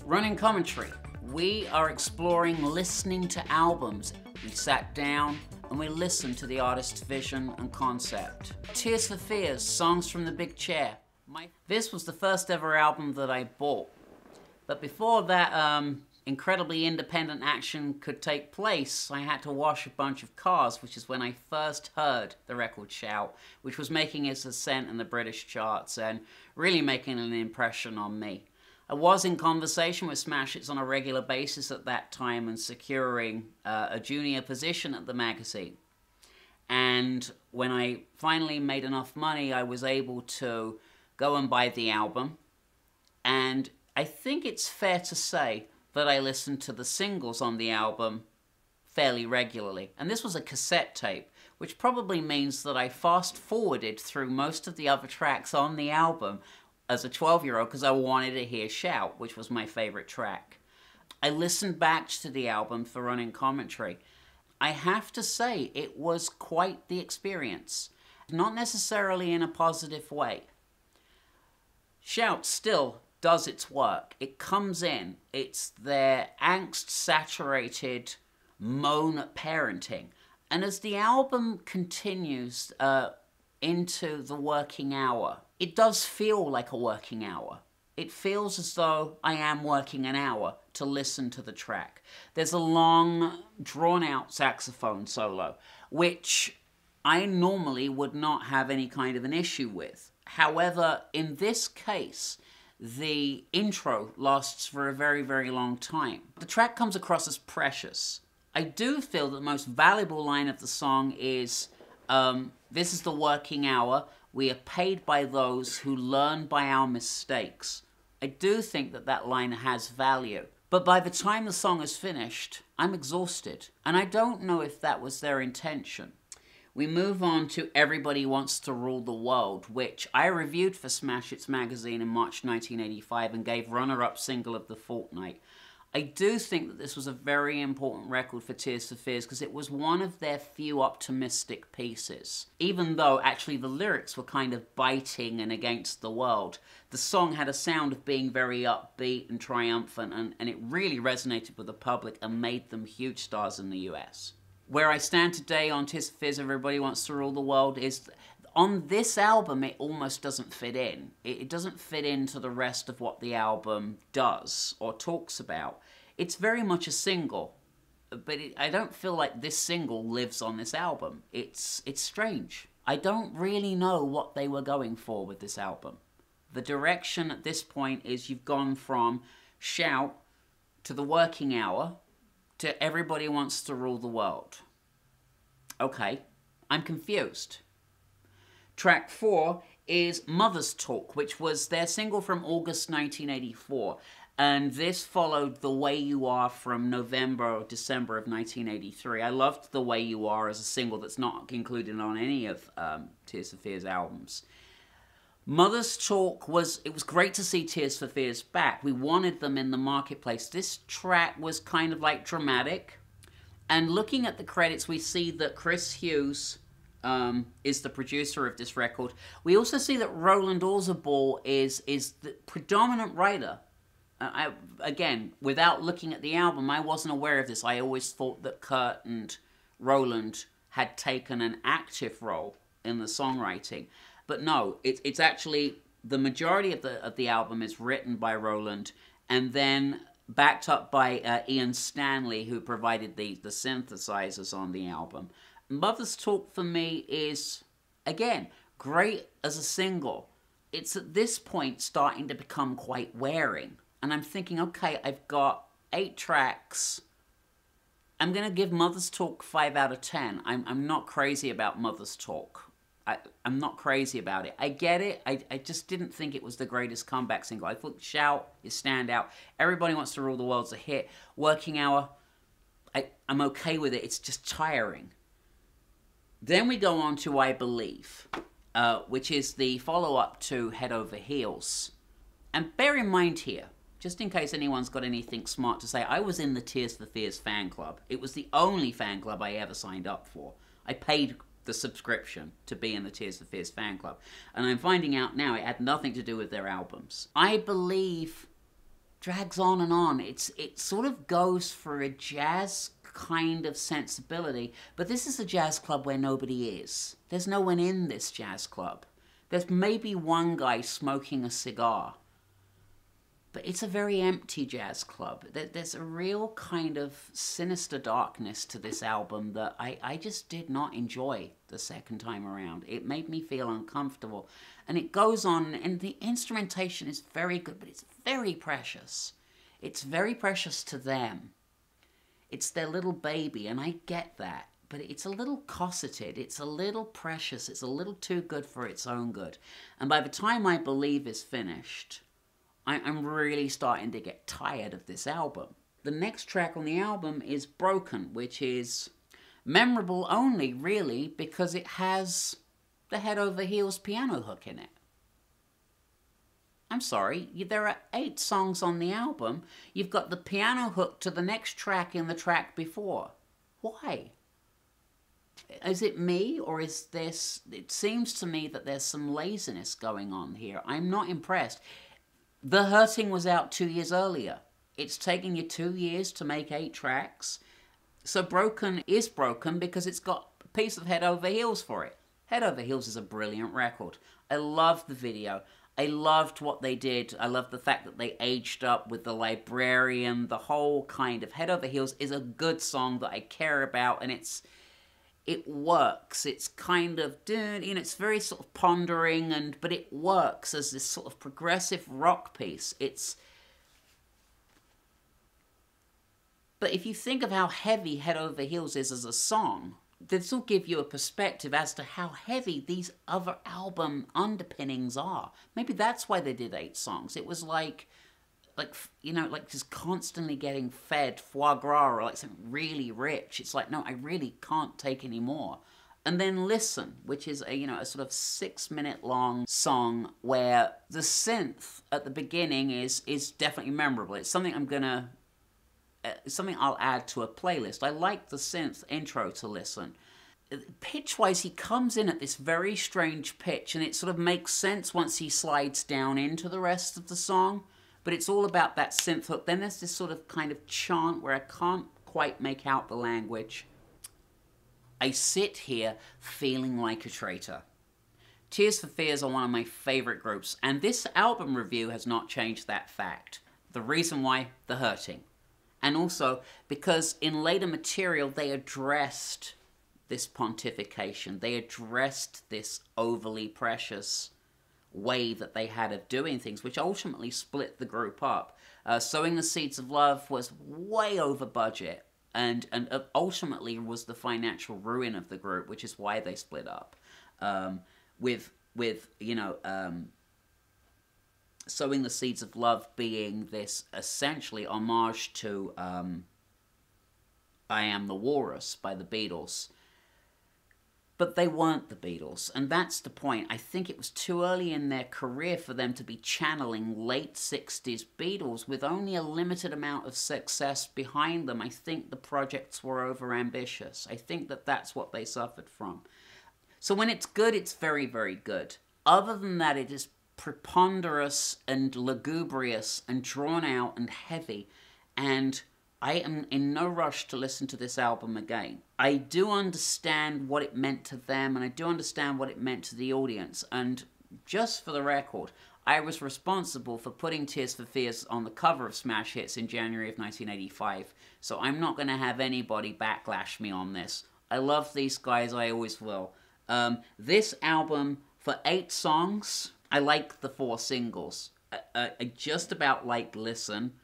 Running commentary. We are exploring listening to albums. We sat down and we listened to the artist's vision and concept. Tears for Fears, Songs from the Big Chair. This was the first ever album that I bought. But before that incredibly independent action could take place, I had to wash a bunch of cars, which is when I first heard the record Shout, which was making its ascent in the British charts and really making an impression on me. I was in conversation with Smash Hits on a regular basis at that time and securing a junior position at the magazine. And when I finally made enough money, I was able to go and buy the album. And I think it's fair to say that I listened to the singles on the album fairly regularly. And this was a cassette tape, which probably means that I fast-forwarded through most of the other tracks on the album as a 12-year-old because I wanted to hear Shout, which was my favorite track. I listened back to the album for running commentary. I have to say, it was quite the experience. Not necessarily in a positive way. Shout still does its work. It comes in. It's their angst-saturated moan at parenting. And as the album continues into the working hour, it does feel like a working hour. It feels as though I am working an hour to listen to the track. There's a long, drawn-out saxophone solo, which I normally would not have any kind of an issue with. However, in this case, the intro lasts for a very, very long time. The track comes across as precious. I do feel that the most valuable line of the song is, this is the working hour. We are paid by those who learn by our mistakes. I do think that that line has value. But by the time the song is finished, I'm exhausted. And I don't know if that was their intention. We move on to Everybody Wants to Rule the World, which I reviewed for Smash Hits magazine in March 1985 and gave runner-up single of the fortnight. I do think that this was a very important record for Tears for Fears because it was one of their few optimistic pieces. Even though actually the lyrics were kind of biting and against the world, the song had a sound of being very upbeat and triumphant, and it really resonated with the public and made them huge stars in the US. Where I stand today on Tears for Fears, Everybody Wants to Rule the World is, on this album, it almost doesn't fit in. It doesn't fit into the rest of what the album does or talks about. It's very much a single, but I don't feel like this single lives on this album. It's strange. I don't really know what they were going for with this album. The direction at this point is you've gone from Shout to the working hour to Everybody Wants to Rule the World. Okay, I'm confused. Track 4 is Mother's Talk, which was their single from August 1984. And this followed The Way You Are from November or December of 1983. I loved The Way You Are as a single that's not included on any of Tears for Fears albums. Mother's Talk it was great to see Tears for Fears back. We wanted them in the marketplace. This track was kind of like dramatic. And looking at the credits, we see that Chris Hughes is the producer of this record. We also see that Roland Orzabal is the predominant writer. Again, without looking at the album, I wasn't aware of this. I always thought that Kurt and Roland had taken an active role in the songwriting. But no, it's actually the majority of the album is written by Roland and then backed up by Ian Stanley, who provided the synthesizers on the album. Mother's Talk for me is, again, great as a single. It's at this point starting to become quite wearing. And I'm thinking, okay, I've got 8 tracks. I'm going to give Mother's Talk 5 out of 10. I'm not crazy about Mother's Talk. I'm not crazy about it. I get it. I just didn't think it was the greatest comeback single. I thought Shout is standout. Everybody Wants to Rule the World's a hit. Working Hour, I'm okay with it. It's just tiring. Then we go on to I Believe, which is the follow-up to Head Over Heels. And bear in mind here, just in case anyone's got anything smart to say, I was in the Tears for Fears fan club. It was the only fan club I ever signed up for. I paid the subscription to be in the Tears for Fears fan club. And I'm finding out now it had nothing to do with their albums. I Believe drags on and on. It sort of goes for a jazz kind of sensibility, but this is a jazz club where nobody is. There's no one in this jazz club. There's maybe one guy smoking a cigar. But it's a very empty jazz club. There's a real kind of sinister darkness to this album that I just did not enjoy the second time around. It made me feel uncomfortable. And it goes on, and the instrumentation is very good, but it's very precious. It's very precious to them. It's their little baby, and I get that. But it's a little cosseted, it's a little precious, it's a little too good for its own good. And by the time I Believe is finished, I'm really starting to get tired of this album. The next track on the album is Broken, which is memorable only, really, because it has the head over heels piano hook in it. I'm sorry, there are 8 songs on the album. You've got the piano hook to the next track in the track before. Why? Is it me, or is this... It seems to me that there's some laziness going on here. I'm not impressed. The Hurting was out 2 years earlier. It's taking you 2 years to make 8 tracks. So Broken is broken because it's got a piece of Head Over Heels for it. Head Over Heels is a brilliant record. I love the video. I loved what they did. I loved the fact that they aged up with the librarian. The whole kind of Head Over Heels is a good song that I care about, and it works. It's kind of, it's very sort of pondering, but it works as this sort of progressive rock piece. But if you think of how heavy Head Over Heels is as a song, this will give you a perspective as to how heavy these other album underpinnings are. Maybe that's why they did 8 songs. It was like just constantly getting fed foie gras or like something really rich. It's like, no, I really can't take any more. And then Listen, which is a sort of 6-minute long song where the synth at the beginning is definitely memorable. It's something something I'll add to a playlist. I like the synth intro to Listen. Pitch-wise, he comes in at this very strange pitch, and it sort of makes sense once he slides down into the rest of the song. But it's all about that synth hook. Then there's this sort of kind of chant where I can't quite make out the language. I sit here feeling like a traitor. Tears for Fears are one of my favorite groups, and this album review has not changed that fact. The reason why, The Hurting. And also because in later material they addressed this pontification. They addressed this overly precious way that they had of doing things, which ultimately split the group up. Sowing the Seeds of Love was way over budget, and ultimately was the financial ruin of the group, which is why they split up. Sowing the Seeds of Love being this essentially homage to I Am the Walrus by the Beatles. But they weren't the Beatles, and that's the point. I think it was too early in their career for them to be channeling late 60s Beatles with only a limited amount of success behind them. I think the projects were overambitious. I think that that's what they suffered from. So when it's good, it's very, very good. Other than that, it is preponderous and lugubrious and drawn out and heavy, and I am in no rush to listen to this album again. I do understand what it meant to them, and I do understand what it meant to the audience. And just for the record, I was responsible for putting Tears for Fears on the cover of Smash Hits in January of 1985. So I'm not going to have anybody backlash me on this. I love these guys, I always will. This album, for 8 songs, I like the 4 singles. I just about like Listen.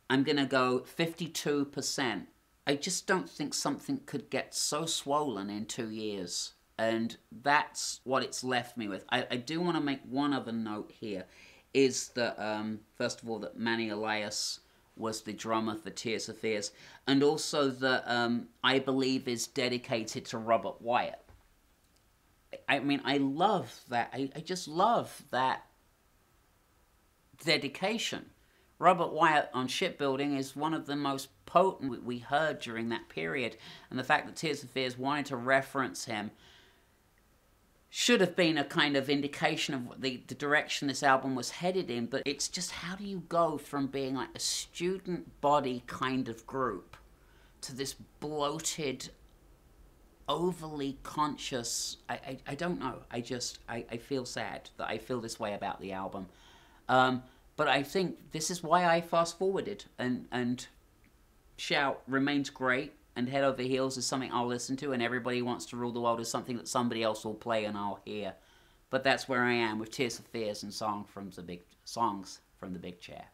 I'm going to go 52%. I just don't think something could get so swollen in 2 years. And that's what it's left me with. I do want to make one other note here, is that, first of all, that Manny Elias was the drummer for Tears for Fears, and also that I Believe is dedicated to Robert Wyatt. I mean, I love that. I just love that dedication. Robert Wyatt on Shipbuilding is one of the most potent we heard during that period, and the fact that Tears for Fears wanted to reference him should have been a kind of indication of the direction this album was headed in, but it's just, how do you go from being like a student body kind of group to this bloated, overly conscious, I don't know, I feel sad that I feel this way about the album. But I think this is why I fast forwarded, and Shout remains great, and Head Over Heels is something I'll listen to, and Everybody Wants to Rule the World is something that somebody else will play and I'll hear. But that's where I am with Tears for Fears and songs from the Big Chair.